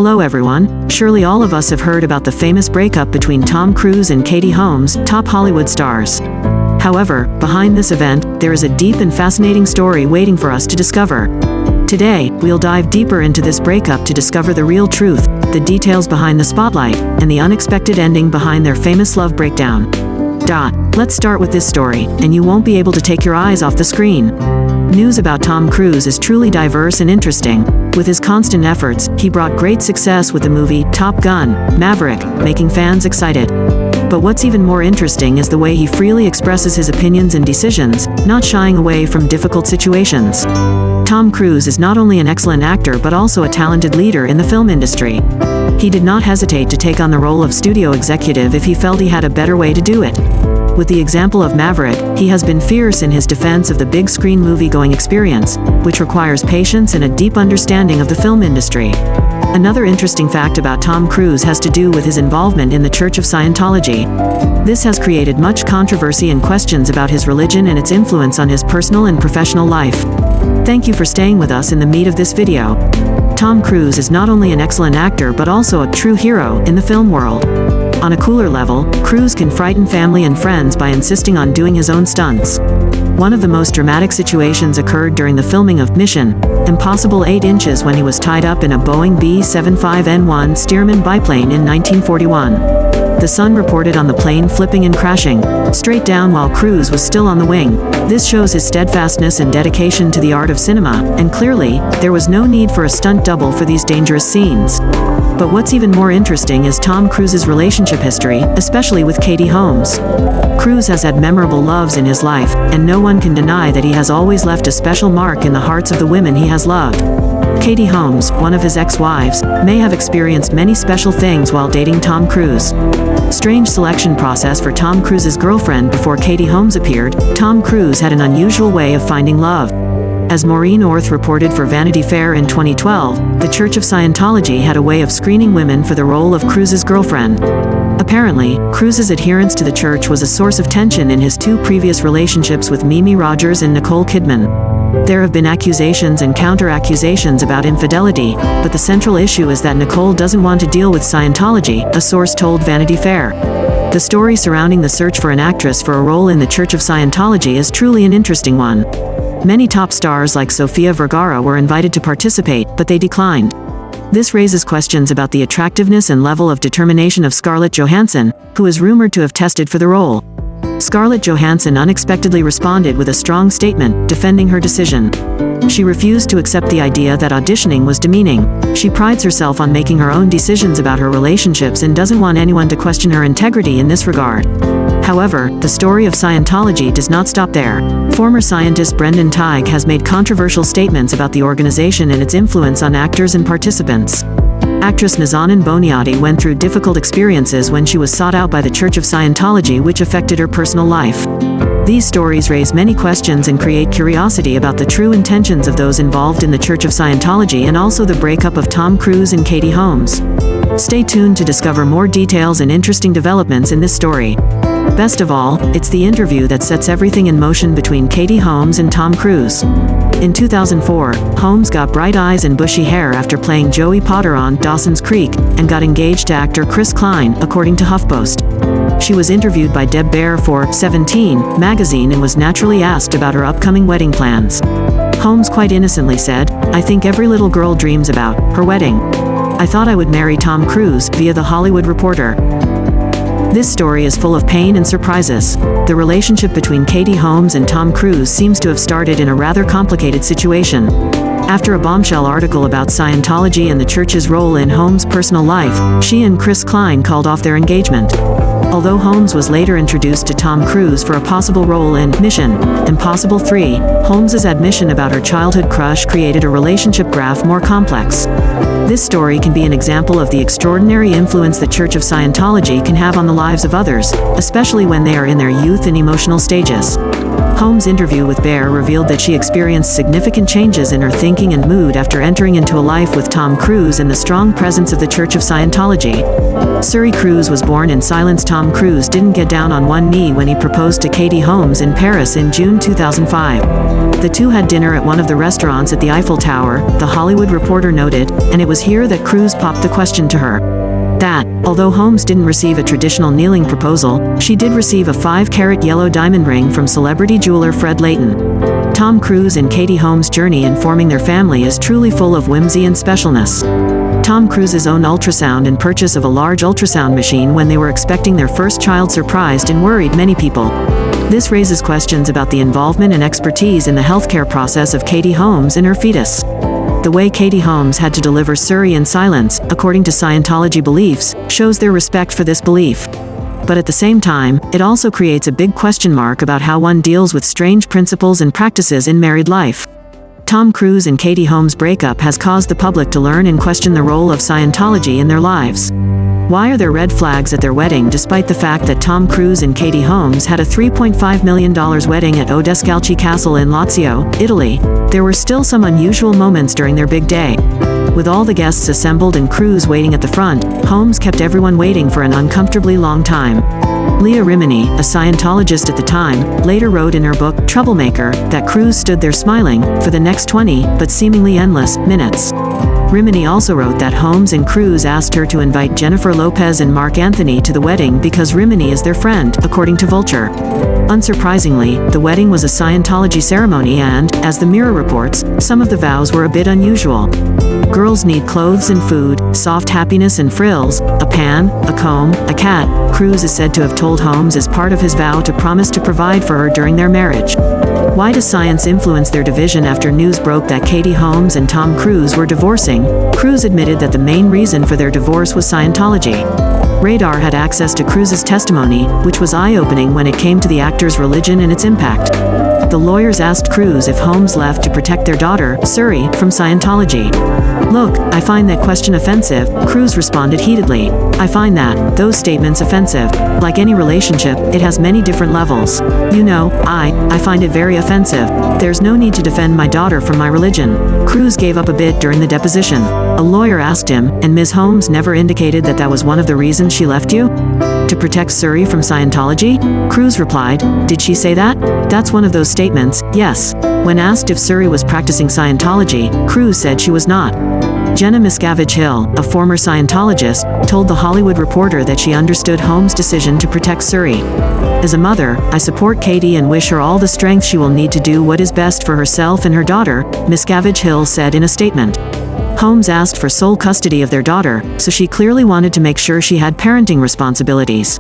Hello everyone, surely all of us have heard about the famous breakup between Tom Cruise and Katie Holmes, top Hollywood stars. However, behind this event, there is a deep and fascinating story waiting for us to discover. Today, we'll dive deeper into this breakup to discover the real truth, the details behind the spotlight, and the unexpected ending behind their famous love breakdown. Let's start with this story, and you won't be able to take your eyes off the screen. News about Tom Cruise is truly diverse and interesting. With his constant efforts, he brought great success with the movie Top Gun: Maverick, making fans excited. But what's even more interesting is the way he freely expresses his opinions and decisions, not shying away from difficult situations. Tom Cruise is not only an excellent actor but also a talented leader in the film industry. He did not hesitate to take on the role of studio executive if he felt he had a better way to do it. With the example of Maverick, he has been fierce in his defense of the big screen movie-going experience, which requires patience and a deep understanding of the film industry. Another interesting fact about Tom Cruise has to do with his involvement in the Church of Scientology. This has created much controversy and questions about his religion and its influence on his personal and professional life. Thank you for staying with us in the meat of this video. Tom Cruise is not only an excellent actor but also a true hero in the film world. On a cooler level, Cruise can frighten family and friends by insisting on doing his own stunts. One of the most dramatic situations occurred during the filming of Mission: Impossible 8 Inches when he was tied up in a Boeing B-75N1 Stearman biplane in 1941. The Sun reported on the plane flipping and crashing straight down while Cruise was still on the wing. This shows his steadfastness and dedication to the art of cinema, and clearly, there was no need for a stunt double for these dangerous scenes. But what's even more interesting is Tom Cruise's relationship history, especially with Katie Holmes. Cruise has had memorable loves in his life, and no one can deny that he has always left a special mark in the hearts of the women he has loved. Katie Holmes, one of his ex-wives, may have experienced many special things while dating Tom Cruise. Strange selection process for Tom Cruise's girlfriend before Katie Holmes appeared. Tom Cruise had an unusual way of finding love. As Maureen Orth reported for Vanity Fair in 2012, the Church of Scientology had a way of screening women for the role of Cruise's girlfriend. Apparently, Cruise's adherence to the church was a source of tension in his 2 previous relationships with Mimi Rogers and Nicole Kidman. There have been accusations and counter-accusations about infidelity, but the central issue is that Nicole doesn't want to deal with Scientology, a source told Vanity Fair. The story surrounding the search for an actress for a role in the Church of Scientology is truly an interesting one. Many top stars like Sofia Vergara were invited to participate, but they declined. This raises questions about the attractiveness and level of determination of Scarlett Johansson, who is rumored to have tested for the role. Scarlett Johansson unexpectedly responded with a strong statement, defending her decision. She refused to accept the idea that auditioning was demeaning. She prides herself on making her own decisions about her relationships and doesn't want anyone to question her integrity in this regard. However, the story of Scientology does not stop there. Former scientist Brendan Teig has made controversial statements about the organization and its influence on actors and participants. Actress Nazanin Boniati went through difficult experiences when she was sought out by the Church of Scientology, which affected her personal life. These stories raise many questions and create curiosity about the true intentions of those involved in the Church of Scientology and also the breakup of Tom Cruise and Katie Holmes. Stay tuned to discover more details and interesting developments in this story. Best of all, it's the interview that sets everything in motion between Katie Holmes and Tom Cruise. In 2004, Holmes got bright eyes and bushy hair after playing Joey Potter on Dawson's Creek, and got engaged to actor Chris Klein, according to HuffPost. She was interviewed by Deb Baer for 17 magazine and was naturally asked about her upcoming wedding plans. Holmes quite innocently said, "I think every little girl dreams about her wedding. I thought I would marry Tom Cruise," via The Hollywood Reporter. This story is full of pain and surprises. The relationship between Katie Holmes and Tom Cruise seems to have started in a rather complicated situation. After a bombshell article about Scientology and the church's role in Holmes' personal life, she and Chris Klein called off their engagement. Although Holmes was later introduced to Tom Cruise for a possible role in Mission: Impossible 3, Holmes' admission about her childhood crush created a relationship graph more complex. This story can be an example of the extraordinary influence the Church of Scientology can have on the lives of others, especially when they are in their youth and emotional stages. Holmes' interview with Bear revealed that she experienced significant changes in her thinking and mood after entering into a life with Tom Cruise and the strong presence of the Church of Scientology. Suri Cruise was born in silence. Tom Cruise didn't get down on one knee when he proposed to Katie Holmes in Paris in June 2005. The two had dinner at one of the restaurants at the Eiffel Tower, The Hollywood Reporter noted, and it was here that Cruise popped the question to her. That, although Holmes didn't receive a traditional kneeling proposal, she did receive a 5-carat yellow diamond ring from celebrity jeweler Fred Leighton. Tom Cruise and Katie Holmes' journey in forming their family is truly full of whimsy and specialness. Tom Cruise's own ultrasound and purchase of a large ultrasound machine when they were expecting their first child surprised and worried many people. This raises questions about the involvement and expertise in the healthcare process of Katie Holmes and her fetus. The way Katie Holmes had to deliver Suri in silence, according to Scientology beliefs, shows their respect for this belief. But at the same time, it also creates a big question mark about how one deals with strange principles and practices in married life. Tom Cruise and Katie Holmes' breakup has caused the public to learn and question the role of Scientology in their lives. Why are there red flags at their wedding despite the fact that Tom Cruise and Katie Holmes had a $3.5 million wedding at Odescalchi Castle in Lazio, Italy? There were still some unusual moments during their big day. With all the guests assembled and Cruise waiting at the front, Holmes kept everyone waiting for an uncomfortably long time. Leah Rimini, a Scientologist at the time, later wrote in her book, Troublemaker, that Cruise stood there smiling for the next 20, but seemingly endless, minutes. Rimini also wrote that Holmes and Cruise asked her to invite Jennifer Lopez and Mark Anthony to the wedding because Rimini is their friend, according to Vulture. Unsurprisingly, the wedding was a Scientology ceremony and, as the Mirror reports, some of the vows were a bit unusual. Girls need clothes and food, soft happiness and frills, a pan, a comb, a cat, Cruise is said to have told Holmes as part of his vow to promise to provide for her during their marriage. Why does science influence their division? After news broke that Katie Holmes and Tom Cruise were divorcing, Cruise admitted that the main reason for their divorce was Scientology. Radar had access to Cruise's testimony, which was eye-opening when it came to the actor's religion and its impact. The lawyers asked Cruise if Holmes left to protect their daughter, Suri, from Scientology. "Look, I find that question offensive," Cruise responded heatedly. "I find those statements offensive. Like any relationship, it has many different levels. You know, I find it very offensive. There's no need to defend my daughter from my religion." Cruise gave up a bit during the deposition. A lawyer asked him, "And Ms. Holmes never indicated that was one of the reasons she left you? To protect Suri from Scientology?" Cruise replied, "Did she say that? That's one of those statements, yes." When asked if Suri was practicing Scientology, Cruise said she was not. Jenna Miscavige Hill, a former Scientologist, told The Hollywood Reporter that she understood Holmes' decision to protect Suri. "As a mother, I support Katie and wish her all the strength she will need to do what is best for herself and her daughter," Miscavige Hill said in a statement. Holmes asked for sole custody of their daughter, so she clearly wanted to make sure she had parenting responsibilities.